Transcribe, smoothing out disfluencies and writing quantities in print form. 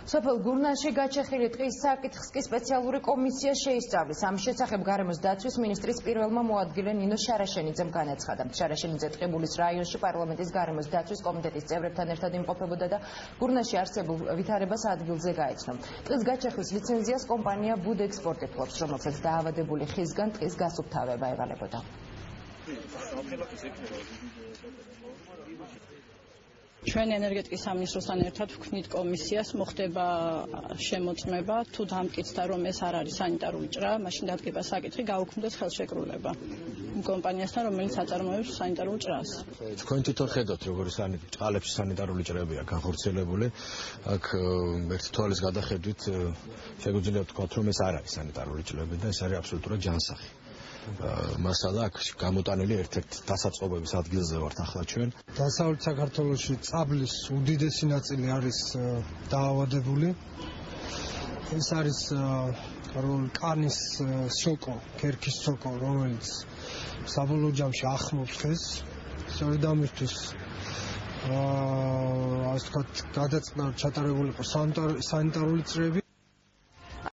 სოფელ გურნანში გაჩეხილი ტყის საკითხს კი სპეციალური კომისია შეისწავლის. Ამ შესახებ გარემოს დაცვის მინისტრის პირველმა მოადგილე ნინო შარაშენიძემ განაცხადა. შარაშენიძე ტყიბულის რაიონში პარლამენტის გარემოს დაცვის კომიტეტის წევრებთან ერთად იმყოფებოდა და გურნანში არსებულ ვითარებას ადგილზე გაეცნო. ტყის გაჩეხვის ლიცენზიას კომპანია ბუდ ექსპორტი ფლობს, რომელსაც დაავადებული ხისგან ტყის გასუფთავება ევალებოდა. ჩვენ ენერგეტიკის სამინისტროსთან ერთად ვქმნით კომისიას, მოხდება შემოწმება, თუ დამტკიცდა რომ ეს არ არის სანიტარული ჭრა, მაშინ დადგება საკითხი, გაუქმდეს ხელშეკრულება კომპანიასთან, რომელიც აწარმოებს სანიტარულ ჭრას. თქვენ თვითონ ხედავთ, როგორი წყალებში სანიტარული ჭრებია განხორციელებული, აქ ერთი თვალის გადახედვით შეგვიძლია ვთქვათ, რომ ეს არ არის სანიტარული ჭრები და ეს არის აბსოლუტურად ჯანსაღი. მასალა აქ გამოტანილი ერთ-ერთ დასაწყობების ადგილზე ვართ ახლა ჩვენ. დასავლეთ საქართველოში წაბლის უდიდესი ნაწილი არის დაავადებული. ეს არის კანის სოკო, ქერქის სოკო, რომელიც საბოლოო ჯამში ახმობს ხეს. სწორედ ამისთვის ასე ვთქვათ, გადაწყდა ჩატარებული იყო სანიტარული წრეები.